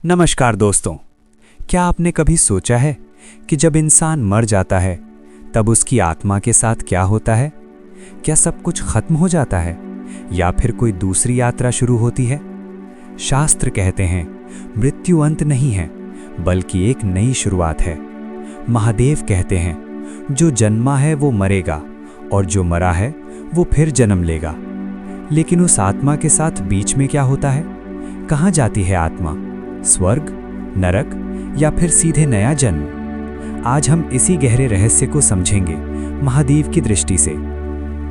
नमस्कार दोस्तों। क्या आपने कभी सोचा है कि जब इंसान मर जाता है तब उसकी आत्मा के साथ क्या होता है? क्या सब कुछ खत्म हो जाता है या फिर कोई दूसरी यात्रा शुरू होती है? शास्त्र कहते हैं मृत्यु अंत नहीं है बल्कि एक नई शुरुआत है। महादेव कहते हैं जो जन्मा है वो मरेगा और जो मरा है वो फिर जन्म लेगा। लेकिन उस आत्मा के साथ बीच में क्या होता है? कहाँ जाती है आत्मा? स्वर्ग, नरक या फिर सीधे नया जन्म? आज हम इसी गहरे रहस्य को समझेंगे महादेव की दृष्टि से।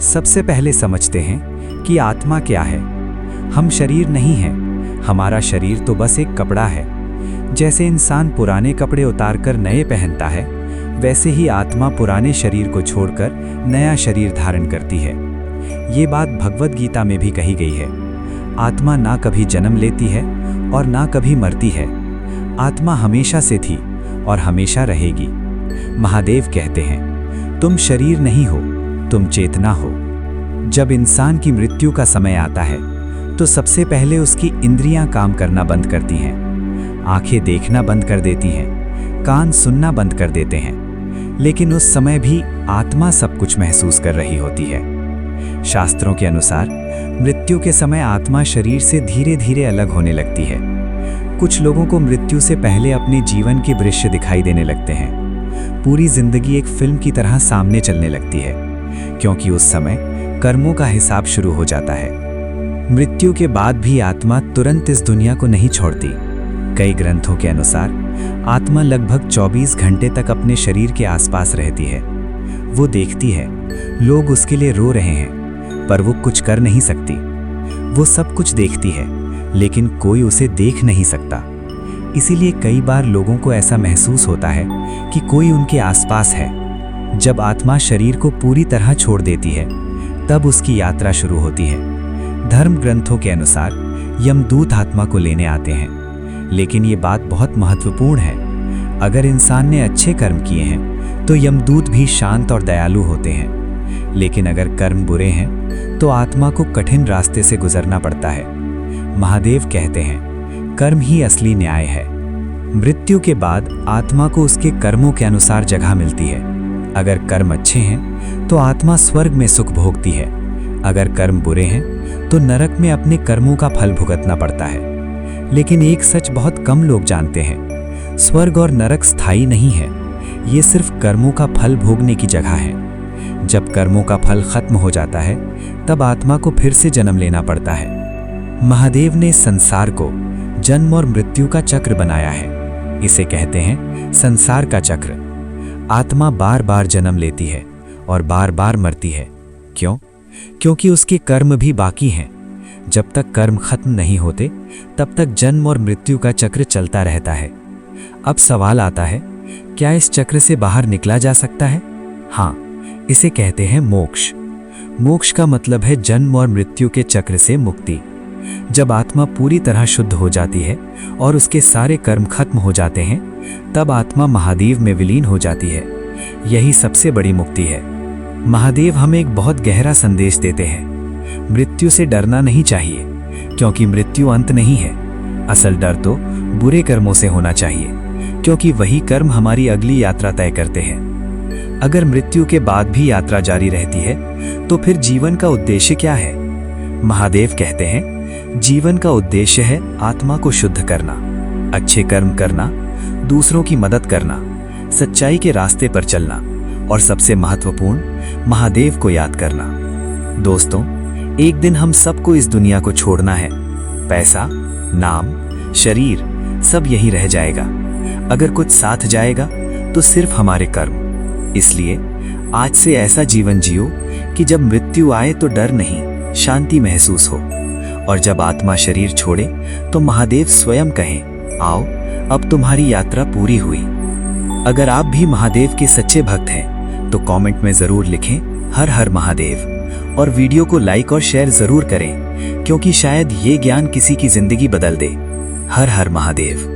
सबसे पहले समझते हैं कि आत्मा क्या है। हम शरीर नहीं हैं, हमारा शरीर तो बस एक कपड़ा है। जैसे इंसान पुराने कपड़े उतारकर नए पहनता है, वैसे ही आत्मा पुराने शरीर को छोड़कर नया शरीर धारण करती है। ये बात भगवद गीता में भी कही गई है। आत्मा ना कभी जन्म लेती है और ना कभी मरती है। आत्मा हमेशा से थी और हमेशा रहेगी। महादेव कहते हैं तुम शरीर नहीं हो, तुम चेतना हो। जब इंसान की मृत्यु का समय आता है तो सबसे पहले उसकी इंद्रियां काम करना बंद करती हैं। आंखें देखना बंद कर देती हैं, कान सुनना बंद कर देते हैं। लेकिन उस समय भी आत्मा सब कुछ महसूस कर रही होती है। शास्त्रों के अनुसार मृत्यु के समय आत्मा शरीर से धीरे धीरे अलग होने लगती है। कुछ लोगों को मृत्यु से पहले अपने जीवन के दृश्य दिखाई देने लगते हैं। पूरी जिंदगी एक फिल्म की तरह सामने चलने लगती है, क्योंकि उस समय कर्मों का हिसाब शुरू हो जाता है। मृत्यु के बाद भी आत्मा तुरंत इस दुनिया को नहीं छोड़ती। कई ग्रंथों के अनुसार आत्मा लगभग 24 घंटे तक अपने शरीर के आसपास रहती है। वो देखती है लोग उसके लिए रो रहे हैं, पर वो कुछ कर नहीं सकती। वो सब कुछ देखती है लेकिन कोई उसे देख नहीं सकता। इसीलिए कई बार लोगों को ऐसा महसूस होता है कि कोई उनके आसपास है। जब आत्मा शरीर को पूरी तरह छोड़ देती है तब उसकी यात्रा शुरू होती है। धर्म ग्रंथों के अनुसार यमदूत आत्मा को लेने आते हैं। लेकिन ये बात बहुत महत्वपूर्ण है। अगर इंसान ने अच्छे कर्म किए हैं तो यमदूत भी शांत और दयालु होते हैं। लेकिन अगर कर्म बुरे हैं तो आत्मा को कठिन रास्ते से गुजरना पड़ता है। महादेव कहते हैं कर्म ही असली न्याय है। मृत्यु के बाद आत्मा को उसके कर्मों के अनुसार जगह मिलती है। अगर कर्म अच्छे हैं तो आत्मा स्वर्ग में सुख भोगती है। अगर कर्म बुरे हैं तो नरक में अपने कर्मों का फल भुगतना पड़ता है। लेकिन एक सच बहुत कम लोग जानते हैं, स्वर्ग और नरक स्थायी नहीं है। ये सिर्फ कर्मों का फल भोगने की जगह है। जब कर्मों का फल खत्म हो जाता है तब आत्मा को फिर से जन्म लेना पड़ता है। महादेव ने संसार को जन्म और मृत्यु का चक्र बनाया है। इसे कहते हैं संसार का चक्र। आत्मा बार बार जन्म लेती है और बार बार मरती है। क्यों? क्योंकि उसके कर्म भी बाकी हैं। जब तक कर्म खत्म नहीं होते तब तक जन्म और मृत्यु का चक्र चलता रहता है। अब सवाल आता है, क्या इस चक्र से बाहर निकला जा सकता है? हाँ, इसे कहते हैं मोक्ष। मोक्ष का मतलब है जन्म और मृत्यु के चक्र से मुक्ति। जब आत्मा पूरी तरह शुद्ध हो जाती है और उसके सारे कर्म खत्म हो जाते हैं तब आत्मा महादेव में विलीन हो जाती है। यही सबसे बड़ी मुक्ति है। महादेव हमें एक बहुत गहरा संदेश देते हैं। मृत्यु से डरना नहीं चाहिए, क्योंकि मृत्यु अंत नहीं है। असल डर तो बुरे कर्मों से होना चाहिए, क्योंकि वही कर्म हमारी अगली यात्रा तय करते हैं। अगर मृत्यु के बाद भी यात्रा जारी रहती है तो फिर जीवन का उद्देश्य क्या है? महादेव कहते हैं जीवन का उद्देश्य है आत्मा को शुद्ध करना, अच्छे कर्म करना, दूसरों की मदद करना, सच्चाई के रास्ते पर चलना और सबसे महत्वपूर्ण महादेव को याद करना। दोस्तों, एक दिन हम सबको इस दुनिया को छोड़ना है। पैसा, नाम, शरीर सब यही रह जाएगा। अगर कुछ साथ जाएगा तो सिर्फ हमारे कर्म। इसलिए आज से ऐसा जीवन जियो कि जब मृत्यु आए तो डर नहीं, शांति महसूस हो। और जब आत्मा शरीर छोड़े तो महादेव स्वयं कहें, आओ अब तुम्हारी यात्रा पूरी हुई। अगर आप भी महादेव के सच्चे भक्त हैं तो कमेंट में जरूर लिखें हर हर महादेव, और वीडियो को लाइक और शेयर जरूर करें, क्योंकि शायद ये ज्ञान किसी की जिंदगी बदल दे। हर हर महादेव।